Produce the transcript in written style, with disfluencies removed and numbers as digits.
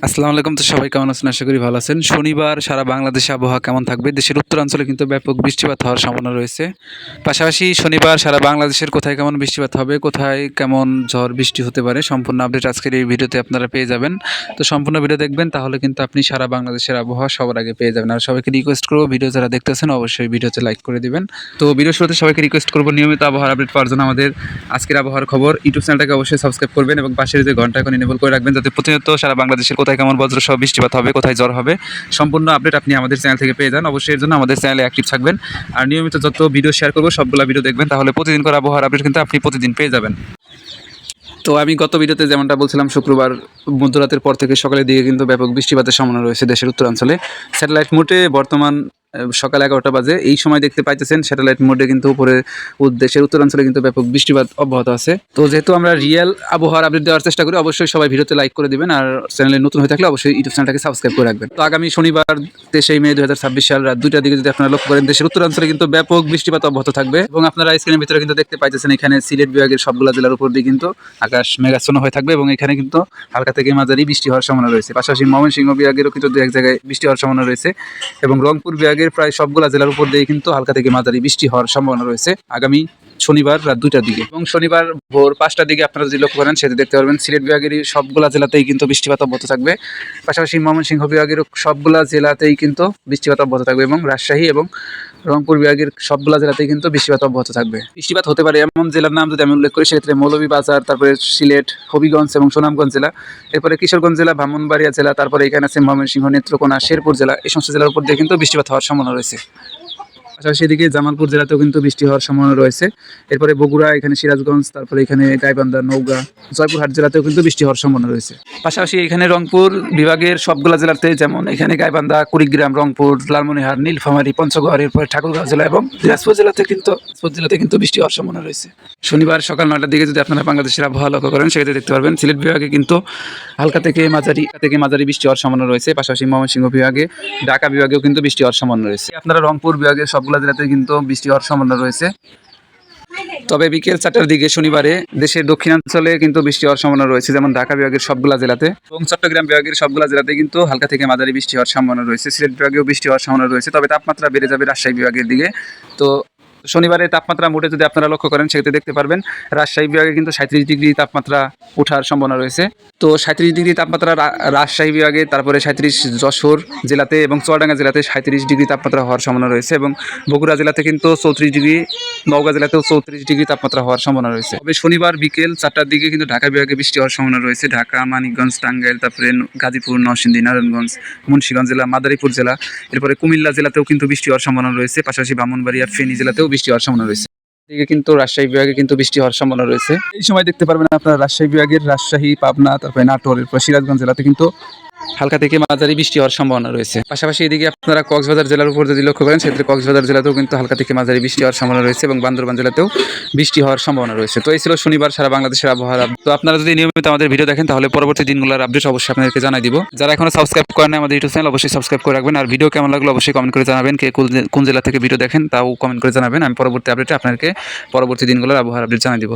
আসসালামু আলাইকুম। তো সবাই কেমন আছেন? আশা করি ভালো আছেন। শনিবার সারা বাংলাদেশে আবহাওয়া কেমন থাকবে? দেশের উত্তরাঞ্চলে কিন্তু ব্যাপক বৃষ্টিপাত হওয়ার সম্ভাবনা রয়েছে। পাশাপাশি শনিবার সারা বাংলাদেশের কোথায় কেমন বৃষ্টিপাত হবে, কোথায় কেমন ঝড় বৃষ্টি হতে পারে, সম্পূর্ণ আপডেট আজকের এই ভিডিওতে আপনারা পেয়ে যাবেন। তো সম্পূর্ণ ভিডিও দেখবেন, তাহলে কিন্তু আপনি সারা বাংলাদেশের আবহাওয়া সবার আগে পেয়ে যাবেন। আর সবাইকে রিকোয়েস্ট করব, ভিডিও যারা দেখতেছেন অবশ্যই ভিডিওতে লাইক করে দিবেন। তো ভিডিও শুরুতে সবাইকে রিকোয়েস্ট করব, নিয়মিত আবহাওয়ার আপডেট পাওয়ার জন্য আমাদের আজকের আবহাওয়ার খবর ইউটিউব চ্যানেলটাকে অবশ্যই সাবস্ক্রাইব করবেন এবং পাশের যে ঘন্টা এখন এনেবল করে রাখবেন, যাতে প্রতিনিয়ত সারা বাংলাদেশের কোথায় কেমন বজ্রসহ বৃষ্টিপাত হবে, কোথায় ঝড় হবে, সম্পূর্ণ আপডেট আপনি আমাদের চ্যানেল থেকে পেয়ে যান। অবশ্যই এর জন্য আমাদের চ্যানেলে অ্যাক্টিভ থাকবেন আর নিয়মিত যত ভিডিও শেয়ার করবো সবগুলো ভিডিও দেখবেন, তাহলে প্রতিদিন করে আবহাওয়ার আপডেট কিন্তু আপনি প্রতিদিন পেয়ে যাবেন। তো আমি গত ভিডিওতে যেমনটা বলছিলাম, শুক্রবার মধ্যরাতের পর থেকে সকালের দিকে কিন্তু ব্যাপক বৃষ্টিপাতের সম্ভাবনা রয়েছে দেশের উত্তরাঞ্চলে। স্যাটেলাইট মোডে বর্তমান সকাল 11টা বাজে এই সময় দেখতে পাইতেছেন, স্যাটেলাইট মোডে কিন্তু উপরে দেশের উত্তরাঞ্চলে কিন্তু ব্যাপক বৃষ্টিপাত অব্যাহত আছে। তো যেহেতু আমরা রিয়েল আবহাওয়ার আপডেট দেওয়ার চেষ্টা করি, অবশ্যই সবাই ভিডিওতে লাইক করে দিবেন আর চ্যানেলে নতুন হয়ে থাকলে অবশ্যই ইউটিউব চ্যানেলটাকে সাবস্ক্রাইব করে রাখবেন। তো আগামী শনিবার 23 মে 2026 সাল রাত 2টার দিকে যদি আপনারা লক্ষ্য করেন, দেশের উত্তরাঞ্চলে কিন্তু ব্যাপক বৃষ্টিপাত অব্যাহত থাকবে এবং আপনারা স্ক্রিনের ভিতরে কিন্তু দেখতে পাইতেছেন, এখানে সিলেট বিভাগের সবগুলা জেলার উপর দিয়ে কিন্তু আকাশ মেঘাচ্ছন্ন হয়ে থাকবে এবং এখানে কিন্তু হালকা থেকে মাঝারি বৃষ্টি হওয়ার সম্ভাবনা রয়েছে। পাশাপাশি ময়মনসিংহ বিভাগেরও কিন্তু দু এক জায়গায় বৃষ্টি হওয়ার সম্ভাবনা রয়েছে এবং রংপুর বিভাগের প্রায় সবগুলা জেলার উপর দিয়ে কিন্তু হালকা থেকে মাঝারি বৃষ্টি হওয়ার সম্ভাবনা রয়েছে আগামী শনিবার রাত 2টার দিকে। এবং শনিবার ভোর 5টার দিকে আপনারা যদি লক্ষ্য করেন, সেটা দেখতে পারবেন সিলেট বিভাগেরই সবগুলা জেলাতেই কিন্তু বৃষ্টিপাত অব্যাহত থাকবে। পাশাপাশি ময়মনসিংহ বিভাগের সবগুলা জেলাতেই কিন্তু বৃষ্টিপাত অব্যাহত থাকবে এবং রাজশাহী এবং রংপুর বিভাগের সবগুলা জেলাতেই কিন্তু বৃষ্টিপাত অব্যাহত থাকবে। বৃষ্টিপাত হতে পারে এমন জেলার নাম যদি আমি উল্লেখ করি, সেক্ষেত্রে মৌলভীবাজার, তারপরে সিলেট, হবিগঞ্জ এবং সুনামগঞ্জ জেলা, এরপরে কিশোরগঞ্জ জেলা, ব্রাহ্মণবাড়িয়া জেলা, তারপরে এখানে আছে ময়মনসিংহ, নেত্রকোনা, শেরপুর জেলা, এই সমস্ত জেলার উপর দিয়ে কিন্তু বৃষ্টিপাত হওয়ার সম্ভাবনা রয়েছে। পাশাপাশি এদিকে জামালপুর জেলাতেও কিন্তু বৃষ্টি হওয়ার সম্ভাবনা রয়েছে। এরপরে বগুড়া, এখানে সিরাজগঞ্জ, তারপরে এখানে গাইবান্ধা, নওগাঁ, জয়পুরহাট জেলাতেও কিন্তু বৃষ্টি হওয়ার সম্ভাবনা রয়েছে। পাশাপাশি এখানে রংপুর বিভাগের সবগুলা জেলাতে, যেমন এখানে গাইবান্ধা, কুড়িগ্রাম, রংপুর, লালমনিরহাট, নীলফামারী, পঞ্চগড়, এরপরে ঠাকুরগাঁও জেলা এবং দিনাজপুর জেলাতে কিন্তু বৃষ্টি হওয়ার সম্ভাবনা রয়েছে। শনিবার সকাল 9টার দিকে যদি আপনারা বাংলাদেশের আবহাওয়া লক্ষ্য করেন, সেক্ষেত্রে দেখতে পারবেন সিলেট বিভাগে কিন্তু হালকা থেকে মাঝারি বৃষ্টি হওয়ার সম্ভাবনা রয়েছে। পাশাপাশি ময়মনসিংহ বিভাগে, ঢাকা বিভাগেও কিন্তু বৃষ্টি হওয়ার সম্ভাবনা রয়েছে। আপনারা রংপুর বিভাগের সবগুলা জেলাতে কিন্তু বৃষ্টি হওয়ার সম্ভাবনা রয়েছে। তবে বিকেল 4টার দিকে শনিবারে দেশের দক্ষিণাঞ্চলে কিন্তু বৃষ্টি হওয়ার সম্ভাবনা রয়েছে, যেমন ঢাকা বিভাগের সবগুলা জেলাতে এবং চট্টগ্রাম বিভাগের সবগুলা জেলাতে কিন্তু হালকা থেকে মাঝারি বৃষ্টি হওয়ার সম্ভাবনা রয়েছে। সিলেট বিভাগেও বৃষ্টি হওয়ার সম্ভাবনা রয়েছে, তবে তাপমাত্রা বেড়ে যাবে রাজশাহী বিভাগের দিকে। তো শনিবারে তাপমাত্রা মোটে যদি আপনারা লক্ষ্য করেন, সেক্ষেত্রে দেখতে পারবেন রাজশাহী বিভাগে কিন্তু 37 ডিগ্রি তাপমাত্রা ওঠার সম্ভাবনা রয়েছে। তো 37 ডিগ্রি তাপমাত্রা রাজশাহী বিভাগে, তারপরে 37 যশোর জেলাতে এবং চুয়াডাঙ্গা জেলাতে 37 ডিগ্রি তাপমাত্রা হওয়ার সম্ভাবনা রয়েছে এবং বগুড়া জেলাতে কিন্তু 34 ডিগ্রি, নওগাঁ জেলাতেও 34 ডিগ্রি তাপমাত্রা হওয়ার সম্ভাবনা রয়েছে। তবে শনিবার বিকেল 4টার দিকে কিন্তু ঢাকা বিভাগে বৃষ্টি হওয়ার সম্ভাবনা রয়েছে। ঢাকা, মানিকগঞ্জ, টাঙ্গাইল, তারপরে গাজীপুর, নরসিংদী, নারায়ণগঞ্জ, মুন্সিগঞ্জ জেলা, মাদারীপুর জেলা, এরপরে কুমিল্লা জেলাতেও কিন্তু বৃষ্টি হওয়ার সম্ভাবনা রয়েছে। পাশাপাশি ব্রাহ্মণবাড়িয়া, ফেনী জেলাতেও বৃষ্টি হওয়ার সম্ভাবনা রয়েছে। দিকে কিন্তু রাজশাহী বিভাগে কিন্তু বৃষ্টি হওয়ার সম্ভাবনা রয়েছে। এই সময় দেখতে পারবেন আপনারা রাজশাহী বিভাগের রাজশাহী, পাবনা, তারপরে নাটোর, এরপর সিরাজগঞ্জ জেলাতে কিন্তু হালকা থেকে মাঝারি বৃষ্টি হওয়ার সম্ভাবনা রয়েছে। পাশাপাশি এদিকে আপনারা কক্সবাজার জেলার উপর যদি লক্ষ্য করেন, সেক্ষেত্রে কক্সবাজার জেলাতেও কিন্তু হালকা থেকে মাঝারি বৃষ্টি হওয়ার সম্ভাবনা রয়েছে এবং বান্দরবান জেলাতেও বৃষ্টি হওয়ার সম্ভাবনা রয়েছে। তো এই ছিল শনিবার সারা বাংলাদেশের আবহাওয়া। তো আপনারা যদি নিয়মিত আমাদের ভিডিও দেখেন, তাহলে পরবর্তী দিনগুলোর আপডেট অবশ্যই আপনাদেরকে জানাই দিব। যারা এখনো সাবস্ক্রাইব করেন আমাদের ইউটিউব চ্যানেল, অবশ্যই সাবস্ক্রাইব করে রাখবেন। আর ভিডিও কেমন লাগলো অবশ্যই কমেন্ট করে জানাবেন। কে কোন জেলা থেকে ভিডিও দেখেন তাও কমেন্ট করে জানাবেন। আমি পরবর্তী আপডেটে আপনাদেরকে পরবর্তী দিনগুলোর আবহাওয়ার আপডেট জানাই দিব।